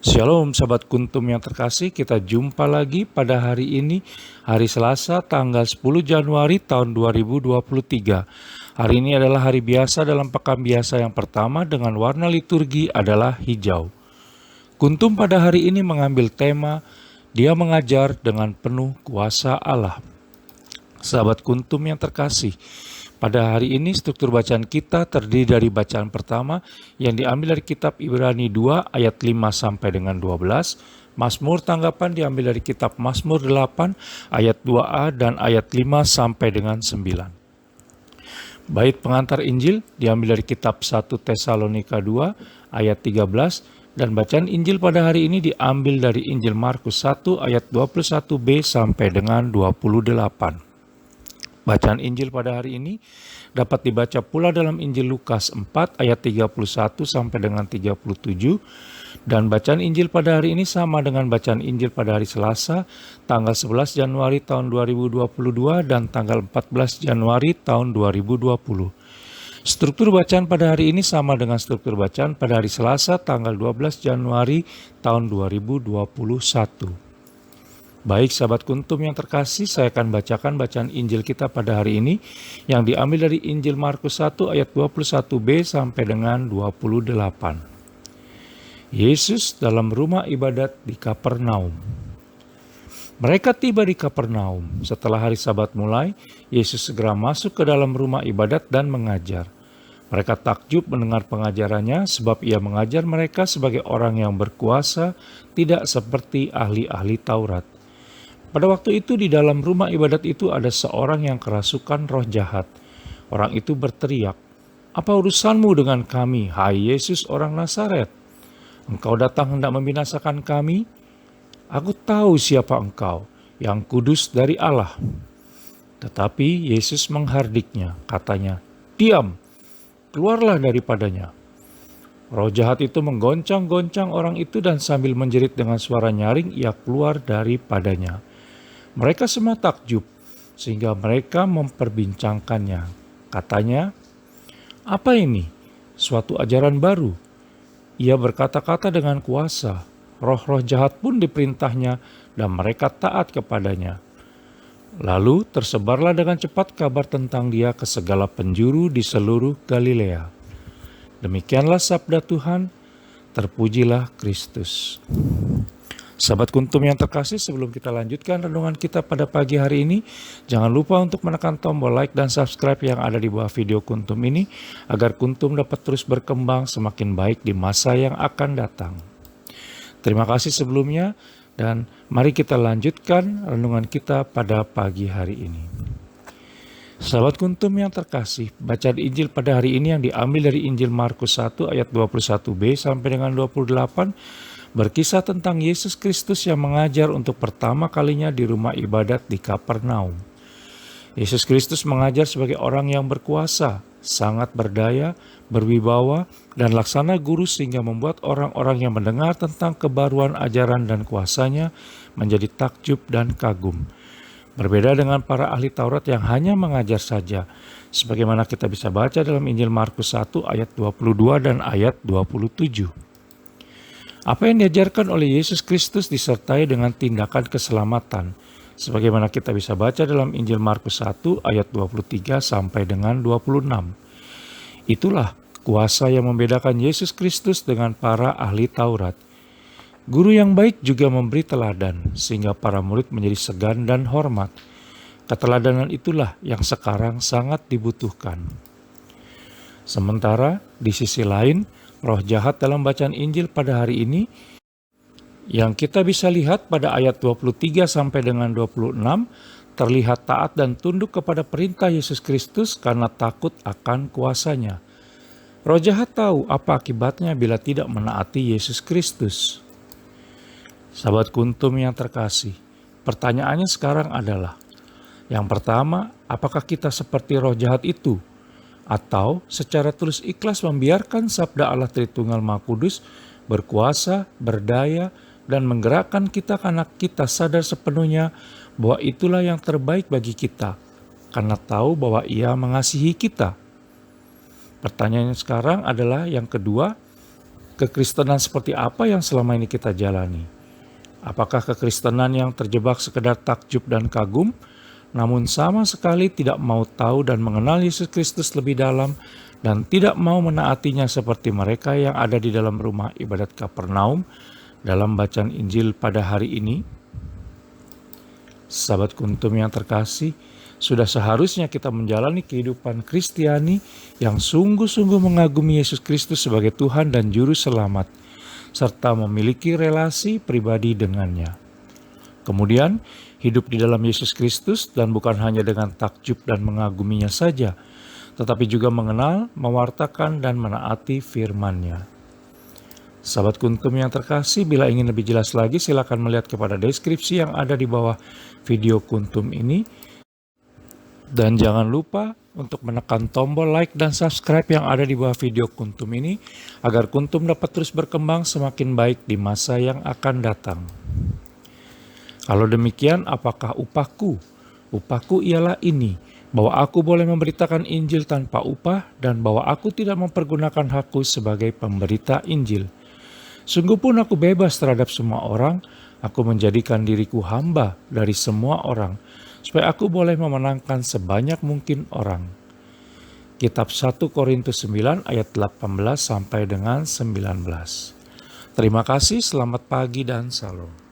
Shalom sahabat kuntum yang terkasih, kita jumpa lagi pada hari ini, hari Selasa tanggal 10 Januari tahun 2023. Hari ini adalah hari biasa dalam pekan biasa yang pertama dengan warna liturgi adalah hijau. Kuntum pada hari ini mengambil tema, Dia mengajar dengan penuh kuasa Allah. Sahabat kuntum yang terkasih, pada hari ini struktur bacaan kita terdiri dari bacaan pertama yang diambil dari kitab Ibrani 2 ayat 5 sampai dengan 12, Mazmur tanggapan diambil dari kitab Mazmur 8 ayat 2a dan ayat 5 sampai dengan 9. Bait pengantar Injil diambil dari kitab 1 Tesalonika 2 ayat 13 dan bacaan Injil pada hari ini diambil dari Injil Markus 1 ayat 21b sampai dengan 28. Bacaan Injil pada hari ini dapat dibaca pula dalam Injil Lukas 4 ayat 31 sampai dengan 37 dan bacaan Injil pada hari ini sama dengan bacaan Injil pada hari Selasa tanggal 11 Januari tahun 2022 dan tanggal 14 Januari tahun 2020. Struktur bacaan pada hari ini sama dengan struktur bacaan pada hari Selasa tanggal 12 Januari tahun 2021. Baik sahabat kuntum yang terkasih, saya akan bacakan bacaan Injil kita pada hari ini yang diambil dari Injil Markus 1 ayat 21b sampai dengan 28. Yesus dalam rumah ibadat di Kapernaum. Mereka tiba di Kapernaum. Setelah hari Sabat mulai, Yesus segera masuk ke dalam rumah ibadat dan mengajar. Mereka takjub mendengar pengajarannya sebab ia mengajar mereka sebagai orang yang berkuasa, tidak seperti ahli-ahli Taurat. Pada waktu itu di dalam rumah ibadat itu ada seorang yang kerasukan roh jahat. Orang itu berteriak, "Apa urusanmu dengan kami, hai Yesus orang Nazaret? Engkau datang hendak membinasakan kami? Aku tahu siapa engkau, yang kudus dari Allah." Tetapi Yesus menghardiknya, katanya, "Diam, keluarlah daripadanya." Roh jahat itu menggoncang-goncang orang itu dan sambil menjerit dengan suara nyaring ia keluar daripadanya. Mereka semua takjub, sehingga mereka memperbincangkannya. Katanya, "Apa ini? Suatu ajaran baru." Ia berkata-kata dengan kuasa. Roh-roh jahat pun diperintahnya dan mereka taat kepadanya. Lalu tersebarlah dengan cepat kabar tentang dia ke segala penjuru di seluruh Galilea. Demikianlah sabda Tuhan, terpujilah Kristus. Sahabat kuntum yang terkasih, sebelum kita lanjutkan renungan kita pada pagi hari ini, jangan lupa untuk menekan tombol like dan subscribe yang ada di bawah video kuntum ini, agar kuntum dapat terus berkembang semakin baik di masa yang akan datang. Terima kasih sebelumnya, dan mari kita lanjutkan renungan kita pada pagi hari ini. Sahabat kuntum yang terkasih, bacaan Injil pada hari ini yang diambil dari Injil Markus 1 ayat 21b sampai dengan 28, berkisah tentang Yesus Kristus yang mengajar untuk pertama kalinya di rumah ibadat di Kapernaum. Yesus Kristus mengajar sebagai orang yang berkuasa, sangat berdaya, berwibawa, dan laksana guru sehingga membuat orang-orang yang mendengar tentang kebaruan ajaran dan kuasanya menjadi takjub dan kagum. Berbeda dengan para ahli Taurat yang hanya mengajar saja, sebagaimana kita bisa baca dalam Injil Markus 1 ayat 22 dan ayat 27. Apa yang diajarkan oleh Yesus Kristus disertai dengan tindakan keselamatan, sebagaimana kita bisa baca dalam Injil Markus 1 ayat 23 sampai dengan 26. Itulah kuasa yang membedakan Yesus Kristus dengan para ahli Taurat. Guru yang baik juga memberi teladan, sehingga para murid menjadi segan dan hormat. Keteladanan itulah yang sekarang sangat dibutuhkan. Sementara di sisi lain, roh jahat dalam bacaan Injil pada hari ini yang kita bisa lihat pada ayat 23 sampai dengan 26 terlihat taat dan tunduk kepada perintah Yesus Kristus karena takut akan kuasanya. Roh jahat tahu apa akibatnya bila tidak menaati Yesus Kristus. Sahabat kuntum yang terkasih, pertanyaannya sekarang adalah, yang pertama, apakah kita seperti roh jahat itu? Atau secara tulus ikhlas membiarkan sabda Allah Tritunggal Maha Kudus berkuasa, berdaya, dan menggerakkan kita karena kita sadar sepenuhnya bahwa itulah yang terbaik bagi kita, karena tahu bahwa Ia mengasihi kita. Pertanyaannya sekarang adalah yang kedua, Kekristenan seperti apa yang selama ini kita jalani? Apakah kekristenan yang terjebak sekedar takjub dan kagum, namun sama sekali tidak mau tahu dan mengenal Yesus Kristus lebih dalam dan tidak mau menaatinya seperti mereka yang ada di dalam rumah ibadat Kapernaum dalam bacaan Injil pada hari ini? Sahabat Kuntum yang terkasih, sudah seharusnya kita menjalani kehidupan Kristiani yang sungguh-sungguh mengagumi Yesus Kristus sebagai Tuhan dan Juru Selamat, serta memiliki relasi pribadi dengannya. Kemudian, hidup di dalam Yesus Kristus dan bukan hanya dengan takjub dan mengaguminya saja, tetapi juga mengenal, mewartakan, dan menaati firman-Nya. Sahabat Kuntum yang terkasih, bila ingin lebih jelas lagi silakan melihat kepada deskripsi yang ada di bawah video Kuntum ini. Dan jangan lupa untuk menekan tombol like dan subscribe yang ada di bawah video Kuntum ini agar Kuntum dapat terus berkembang semakin baik di masa yang akan datang. Kalau demikian, apakah upahku? Upahku ialah ini, bahwa aku boleh memberitakan Injil tanpa upah dan bahwa aku tidak mempergunakan hakku sebagai pemberita Injil. Sungguh pun aku bebas terhadap semua orang, aku menjadikan diriku hamba dari semua orang, supaya aku boleh memenangkan sebanyak mungkin orang. Kitab 1 Korintus 9 ayat 18 sampai dengan 19. Terima kasih, selamat pagi dan salam.